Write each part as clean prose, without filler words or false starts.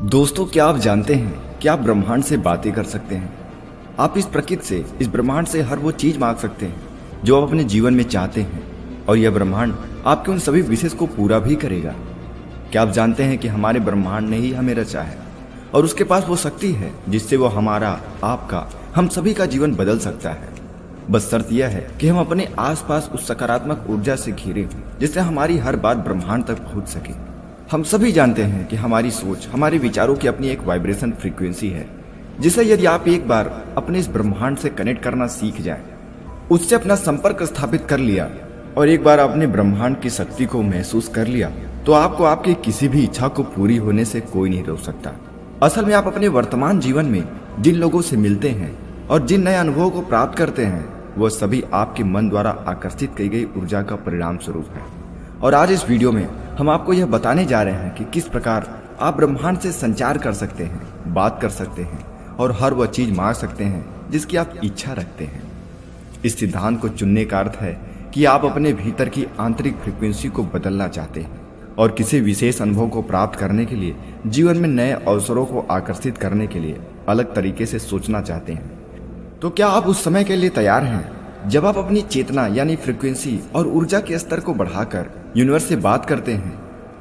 दोस्तों, क्या आप जानते हैं कि आप ब्रह्मांड से बातें कर सकते हैं। आप इस प्रकृति से, इस ब्रह्मांड से हर वो चीज मांग सकते हैं जो आप अपने जीवन में चाहते हैं, और यह ब्रह्मांड आपके उन सभी विशेष को पूरा भी करेगा। क्या आप जानते हैं कि हमारे ब्रह्मांड ने ही हमें रचा है और उसके पास वो शक्ति है जिससे वो हमारा, आपका, हम सभी का जीवन बदल सकता है। बस शर्त यह है कि हम अपने आसपास उस सकारात्मक ऊर्जा से घिरे जिससे हमारी हर बात ब्रह्मांड तक पहुंच सके। हम सभी जानते हैं कि हमारी सोच, हमारे विचारों की अपनी एक वाइब्रेशन फ्रीक्वेंसी है, जिसे यदि आप एक बार अपने इस ब्रह्मांड से कनेक्ट करना सीख जाएं, उससे अपना संपर्क स्थापित कर लिया और एक बार अपने ब्रह्मांड की शक्ति को महसूस कर लिया, तो आपको आपकी किसी भी इच्छा को पूरी होने से कोई नहीं रोक सकता। असल में आप अपने वर्तमान जीवन में जिन लोगों से मिलते हैं और जिन नए अनुभवों को प्राप्त करते हैं, वह सभी आपके मन द्वारा आकर्षित की गई ऊर्जा का परिणाम स्वरूप है। और आज इस वीडियो में हम आपको यह बताने जा रहे हैं कि किस प्रकार आप ब्रह्मांड से संचार कर सकते हैं, बात कर सकते हैं और हर वह चीज मांग सकते हैं जिसकी आप इच्छा रखते हैं। इस सिद्धांत को चुनने का अर्थ है कि आप अपने भीतर की आंतरिक फ्रीक्वेंसी को बदलना चाहते हैं और किसी विशेष अनुभव को प्राप्त करने के लिए, जीवन में नए अवसरों को आकर्षित करने के लिए अलग तरीके से सोचना चाहते हैं। तो क्या आप उस समय के लिए तैयार हैं जब आप अपनी चेतना यानी फ्रीक्वेंसी और ऊर्जा के स्तर को बढ़ाकर यूनिवर्स से बात करते हैं,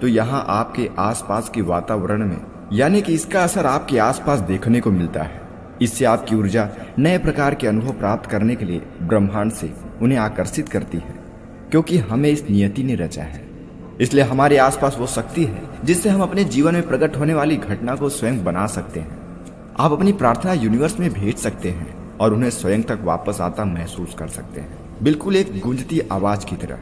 तो यहाँ आपके आसपास के वातावरण में, यानी कि इसका असर आपके आसपास देखने को मिलता है। इससे आपकी ऊर्जा नए प्रकार के अनुभव प्राप्त करने के लिए ब्रह्मांड से उन्हें आकर्षित करती है, क्योंकि हमें इस नियति ने रचा है। इसलिए हमारे आसपास वो शक्ति है जिससे हम अपने जीवन में प्रकट होने वाली घटना को स्वयं बना सकते हैं। आप अपनी प्रार्थना यूनिवर्स में भेज सकते हैं और उन्हें स्वयं तक वापस आता महसूस कर सकते हैं, बिल्कुल एक गूंजती आवाज की तरह।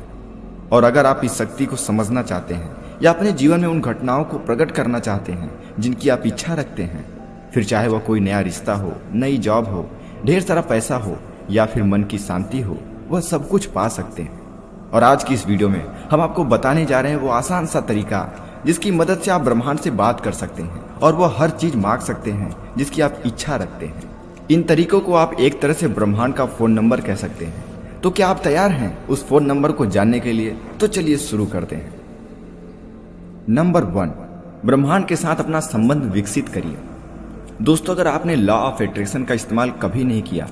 और अगर आप इस शक्ति को समझना चाहते हैं या अपने जीवन में उन घटनाओं को प्रकट करना चाहते हैं जिनकी आप इच्छा रखते हैं, फिर चाहे वह कोई नया रिश्ता हो, नई जॉब हो, ढेर सारा पैसा हो या फिर मन की शांति हो, वह सब कुछ पा सकते हैं। और आज की इस वीडियो में हम आपको बताने जा रहे हैं वो आसान सा तरीका जिसकी मदद से आप ब्रह्मांड से बात कर सकते हैं और वह हर चीज मांग सकते हैं जिसकी आप इच्छा रखते हैं। इन तरीकों को आप एक तरह से ब्रह्मांड का फोन नंबर कह सकते हैं। तो क्या आप तैयार हैं उस फोन नंबर को जानने के लिए? तो चलिए शुरू करते हैं। नंबर 1, ब्रह्मांड के साथ अपना संबंध विकसित करिए। दोस्तों, अगर आपने लॉ ऑफ अट्रैक्शन का इस्तेमाल कभी नहीं किया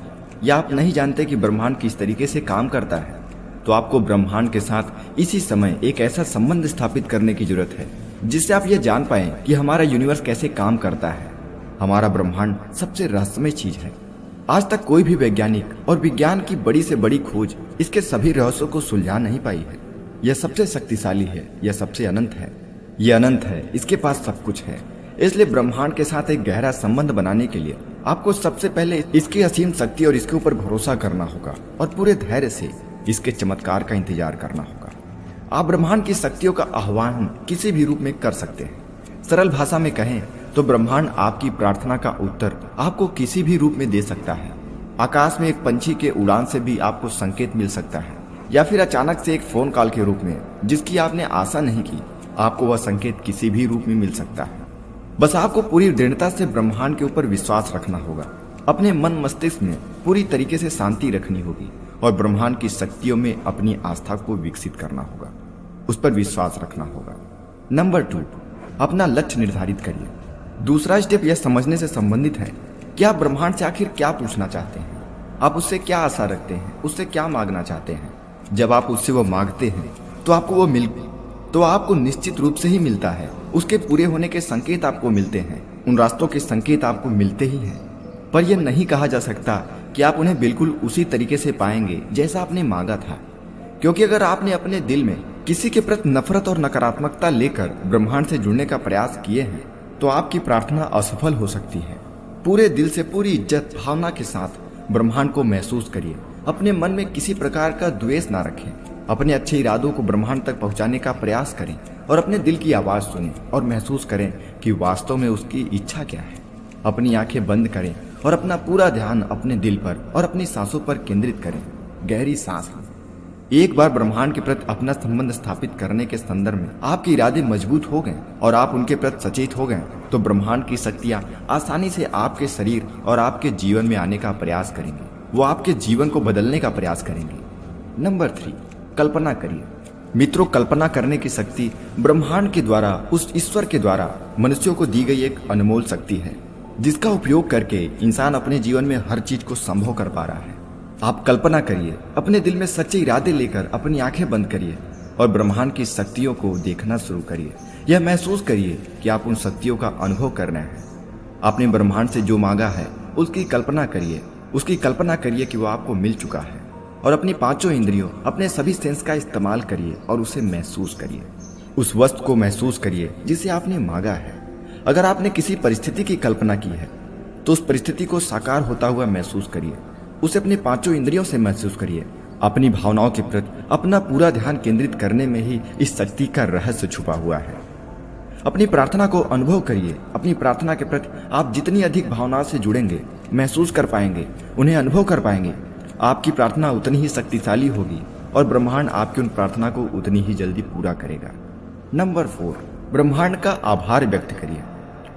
या आप नहीं जानते कि ब्रह्मांड किस तरीके से काम करता है, तो आपको ब्रह्मांड के साथ इसी समय एक ऐसा संबंध स्थापित करने की जरूरत है जिससे आप ये जान पाए कि हमारा यूनिवर्स कैसे काम करता है। हमारा ब्रह्मांड सबसे रहस्यमय चीज है। आज तक कोई भी वैज्ञानिक और विज्ञान की बड़ी से बड़ी खोज इसके सभी रहस्यों को सुलझा नहीं पाई है। यह सबसे शक्तिशाली है, यह सबसे अनंत है, यह अनंत है, इसके पास सब कुछ है। इसलिए ब्रह्मांड के साथ एक गहरा संबंध बनाने के लिए आपको सबसे पहले इसकी असीम शक्ति और इसके ऊपर भरोसा करना होगा और पूरे धैर्य से इसके चमत्कार का इंतजार करना होगा। आप ब्रह्मांड की शक्तियों का आह्वान किसी भी रूप में कर सकते हैं। सरल भाषा में कहें तो ब्रह्मांड आपकी प्रार्थना का उत्तर आपको किसी भी रूप में दे सकता है। आकाश में एक पंछी के उड़ान से भी आपको संकेत मिल सकता है, या फिर अचानक से एक फोन कॉल के रूप में जिसकी आपने आशा नहीं की, आपको वह संकेत किसी भी रूप में मिल सकता है। बस आपको पूरी दृढ़ता से ब्रह्मांड के ऊपर विश्वास रखना होगा, अपने मन मस्तिष्क में पूरी तरीके से शांति रखनी होगी और ब्रह्मांड की शक्तियों में अपनी आस्था को विकसित करना होगा, उस पर विश्वास रखना होगा। नंबर 2, अपना लक्ष्य निर्धारित करिए। दूसरा स्टेप यह समझने से संबंधित है कि आप ब्रह्मांड से आखिर क्या पूछना चाहते हैं, आप उससे क्या आशा रखते हैं, उससे क्या मांगना चाहते हैं। जब आप उससे वो मांगते हैं तो आपको निश्चित रूप से ही मिलता है। उसके पूरे होने के संकेत आपको मिलते हैं, उन रास्तों के संकेत आपको मिलते ही हैं। पर यह नहीं कहा जा सकता कि आप उन्हें बिल्कुल उसी तरीके से पाएंगे जैसा आपने मांगा था, क्योंकि अगर आपने अपने दिल में किसी के प्रति नफरत और नकारात्मकता लेकर ब्रह्मांड से जुड़ने का प्रयास किए हैं, तो आपकी प्रार्थना असफल हो सकती है। पूरे दिल से, पूरी इज्जत भावना के साथ ब्रह्मांड को महसूस करिए। अपने मन में किसी प्रकार का द्वेष ना रखें। अपने अच्छे इरादों को ब्रह्मांड तक पहुंचाने का प्रयास करें और अपने दिल की आवाज सुनें और महसूस करें कि वास्तव में उसकी इच्छा क्या है। अपनी आंखें बंद करें और अपना पूरा ध्यान अपने दिल पर और अपनी सांसों पर केंद्रित करें। गहरी सांस लें। एक बार ब्रह्मांड के प्रति अपना संबंध स्थापित करने के संदर्भ में आपके इरादे मजबूत हो गए और आप उनके प्रति सचेत हो गए, तो ब्रह्मांड की शक्तियां आसानी से आपके शरीर और आपके जीवन में आने का प्रयास करेंगी। वो आपके जीवन को बदलने का प्रयास करेंगी। नंबर 3, कल्पना करिए। मित्रों, कल्पना करने की शक्ति ब्रह्मांड के द्वारा, उस ईश्वर के द्वारा मनुष्यों को दी गई एक अनमोल शक्ति है, जिसका उपयोग करके इंसान अपने जीवन में हर चीज को संभव कर पा रहा है। आप कल्पना करिए, अपने दिल में सच्चे इरादे लेकर अपनी आंखें बंद करिए और ब्रह्मांड की शक्तियों को देखना शुरू करिए। यह महसूस करिए कि आप उन शक्तियों का अनुभव कर रहे हैं। आपने ब्रह्मांड से जो मांगा है उसकी कल्पना करिए, उसकी कल्पना करिए कि वो आपको मिल चुका है। और अपनी पांचों इंद्रियों, अपने सभी सेंस का इस्तेमाल करिए और उसे महसूस करिए। उस वस्तु को महसूस करिए जिसे आपने मांगा है। अगर आपने किसी परिस्थिति की कल्पना की है तो उस परिस्थिति को साकार होता हुआ महसूस करिए। उसे अपने पांचों इंद्रियों से महसूस करिए। अपनी भावनाओं के प्रति अपना पूरा ध्यान केंद्रित करने में ही इस शक्ति का रहस्य छुपा हुआ है। अपनी प्रार्थना को अनुभव करिए। अपनी प्रार्थना के प्रति आप जितनी अधिक भावनाओं से जुड़ेंगे, महसूस कर पाएंगे, उन्हें अनुभव कर पाएंगे, आपकी प्रार्थना उतनी ही शक्तिशाली होगी और ब्रह्मांड आपकी उन प्रार्थना को उतनी ही जल्दी पूरा करेगा। नंबर 4, ब्रह्मांड का आभार व्यक्त करिए।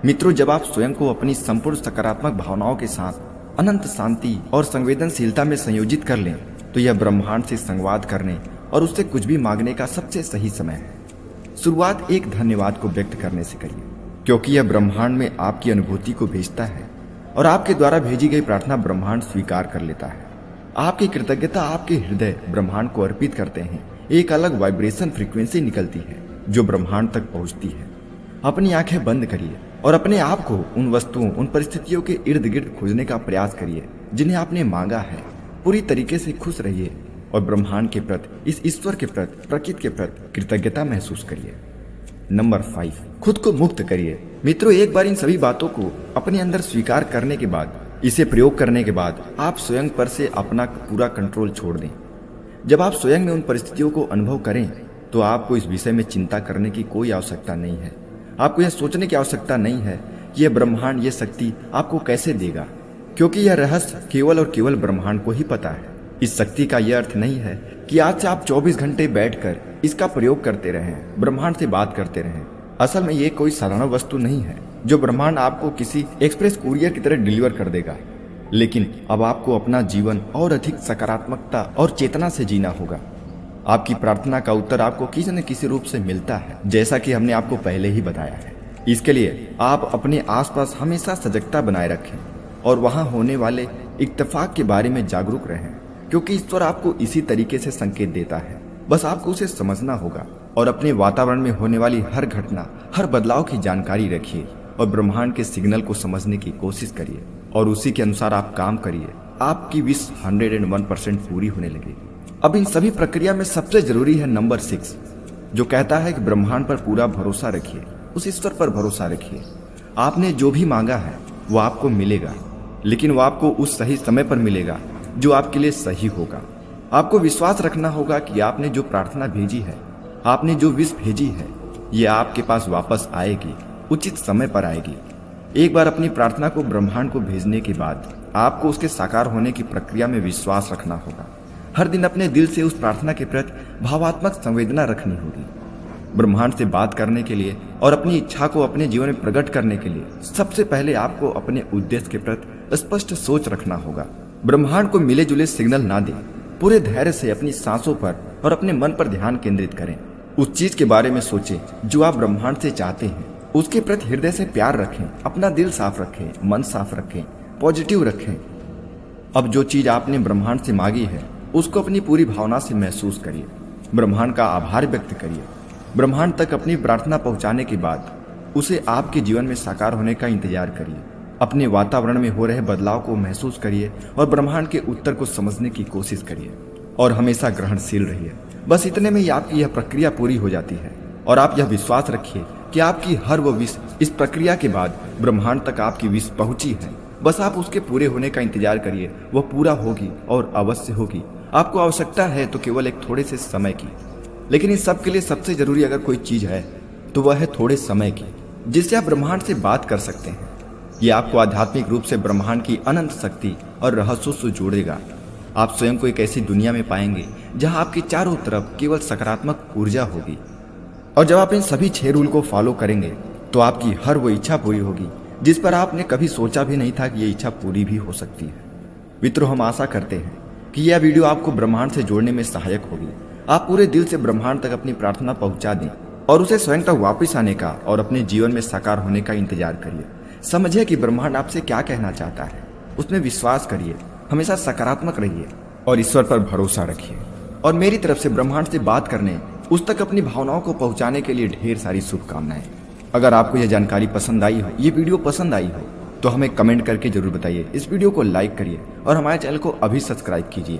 मित्रों, जब आप स्वयं को अपनी संपूर्ण सकारात्मक भावनाओं के साथ अनंत शांति और संवेदनशीलता में संयोजित कर लें तो यह ब्रह्मांड से संवाद करने और उससे कुछ भी मांगने का सबसे सही समय है। शुरुआत एक धन्यवाद को व्यक्त करने से करिए, क्योंकि यह ब्रह्मांड में आपकी अनुभूति को भेजता है और आपके द्वारा भेजी गई प्रार्थना ब्रह्मांड स्वीकार कर लेता है। आपकी कृतज्ञता आपके हृदय ब्रह्मांड को अर्पित करते हैं। एक अलग वाइब्रेशन फ्रीक्वेंसी निकलती है जो ब्रह्मांड तक पहुंचती है। अपनी आंखें बंद करिए और अपने आप को उन वस्तुओं, उन परिस्थितियों के इर्द गिर्द खोजने का प्रयास करिए जिन्हें आपने मांगा है। पूरी तरीके से खुश रहिए और ब्रह्मांड के प्रति, इस ईश्वर के प्रति, प्रकृति के प्रति कृतज्ञता महसूस करिए। नंबर 5, खुद को मुक्त करिए। मित्रों, एक बार इन सभी बातों को अपने अंदर स्वीकार करने के बाद, इसे प्रयोग करने के बाद आप स्वयं पर से अपना पूरा कंट्रोल छोड़ दें। जब आप स्वयं में उन परिस्थितियों को अनुभव करें तो आपको इस विषय में चिंता करने की कोई आवश्यकता नहीं है। आपको यह सोचने की आवश्यकता नहीं है कि यह ब्रह्मांड, यह शक्ति आपको कैसे देगा, क्योंकि यह रहस्य केवल और केवल ब्रह्मांड को ही पता है। इस शक्ति का यह अर्थ नहीं है कि आज से आप 24 घंटे बैठकर इसका प्रयोग करते रहें, ब्रह्मांड से बात करते रहें। असल में ये कोई साधारण वस्तु नहीं है जो ब्रह्मांड आपको किसी एक्सप्रेस कुरियर की तरह डिलीवर कर देगा। लेकिन अब आपको अपना जीवन और अधिक सकारात्मकता और चेतना से जीना होगा। आपकी प्रार्थना का उत्तर आपको किसी न किसी रूप से मिलता है, जैसा कि हमने आपको पहले ही बताया है। इसके लिए आप अपने आसपास हमेशा सजगता बनाए रखें और वहां होने वाले इत्तेफाक के बारे में जागरूक रहें, क्योंकि ईश्वर आपको इसी तरीके से संकेत देता है। बस आपको उसे समझना होगा और अपने वातावरण में होने वाली हर घटना, हर बदलाव की जानकारी रखिए और ब्रह्मांड के सिग्नल को समझने की कोशिश करिए और उसी के अनुसार आप काम करिए। आपकी विश 101% पूरी होने लगेगी। अब इन सभी प्रक्रिया में सबसे जरूरी है नंबर 6, जो कहता है कि ब्रह्मांड पर पूरा भरोसा रखिए, उस ईश्वर पर भरोसा रखिए। आपने जो भी मांगा है वो आपको मिलेगा, लेकिन वो आपको उस सही समय पर मिलेगा जो आपके लिए सही होगा। आपको विश्वास रखना होगा कि आपने जो प्रार्थना भेजी है, आपने जो विश भेजी है, ये आपके पास वापस आएगी, उचित समय पर आएगी। एक बार अपनी प्रार्थना को ब्रह्मांड को भेजने के बाद आपको उसके साकार होने की प्रक्रिया में विश्वास रखना होगा। हर दिन अपने दिल से उस प्रार्थना के प्रति भावात्मक संवेदना रखनी होगी। ब्रह्मांड से बात करने के लिए और अपनी इच्छा को अपने जीवन में प्रकट करने के लिए सबसे पहले आपको अपने उद्देश्य के प्रति स्पष्ट सोच रखना होगा। ब्रह्मांड को मिले जुले सिग्नल ना दें। पूरे धैर्य से अपनी सांसों पर और अपने मन पर ध्यान केंद्रित करें। उस चीज के बारे में सोचें जो आप ब्रह्मांड से चाहते हैं। उसके प्रति हृदय से प्यार रखें, अपना दिल साफ रखें, मन साफ रखें, पॉजिटिव रखें। अब जो चीज आपने ब्रह्मांड से मांगी है उसको अपनी पूरी भावना से महसूस करिए। ब्रह्मांड का आभार व्यक्त करिए। ब्रह्मांड तक अपनी प्रार्थना पहुंचाने के बाद उसे आपके जीवन में साकार होने का इंतजार करिए। अपने वातावरण में हो रहे बदलाव को महसूस करिए और ब्रह्मांड के उत्तर को समझने की कोशिश करिए और हमेशा ग्रहणशील रहिए। बस इतने में ही आपकी यह प्रक्रिया पूरी हो जाती है और आप यह विश्वास रखिए कि आपकी हर वो विश इस प्रक्रिया के बाद ब्रह्मांड तक आपकी विश पहुंची है। बस आप उसके पूरे होने का इंतजार करिए, वह पूरा होगी और अवश्य होगी। आपको आवश्यकता है तो केवल एक थोड़े से समय की, लेकिन इस सब के लिए सबसे जरूरी अगर कोई चीज है तो वह है थोड़े समय की, जिससे आप ब्रह्मांड से बात कर सकते हैं। यह आपको आध्यात्मिक रूप से ब्रह्मांड की अनंत शक्ति और रहस्यों से जोड़ेगा। आप स्वयं को एक ऐसी दुनिया में पाएंगे जहां आपके चारों तरफ केवल सकारात्मक ऊर्जा होगी। और जब आप इन सभी 6 रूल को फॉलो करेंगे तो आपकी हर वो इच्छा पूरी होगी जिस पर आपने कभी सोचा भी नहीं था कि ये इच्छा पूरी भी हो सकती है। मित्रों, हम आशा करते हैं कि यह वीडियो आपको ब्रह्मांड से जोड़ने में सहायक होगी। आप पूरे दिल से ब्रह्मांड तक अपनी प्रार्थना पहुंचा दें और उसे स्वयं तक वापस आने का और अपने जीवन में साकार होने का इंतजार करिए। समझिए कि ब्रह्मांड आपसे क्या कहना चाहता है, उसमें विश्वास करिए, हमेशा सकारात्मक रहिए और ईश्वर पर भरोसा रखिए। और मेरी तरफ से ब्रह्मांड से बात करने, उस तक अपनी भावनाओं को पहुंचाने के लिए ढेर सारी शुभकामनाएं। अगर आपको यह जानकारी पसंद आई हो, ये वीडियो पसंद आई हो, तो हमें कमेंट करके जरूर बताइए। इस वीडियो को लाइक करिए और हमारे चैनल को अभी सब्सक्राइब कीजिए।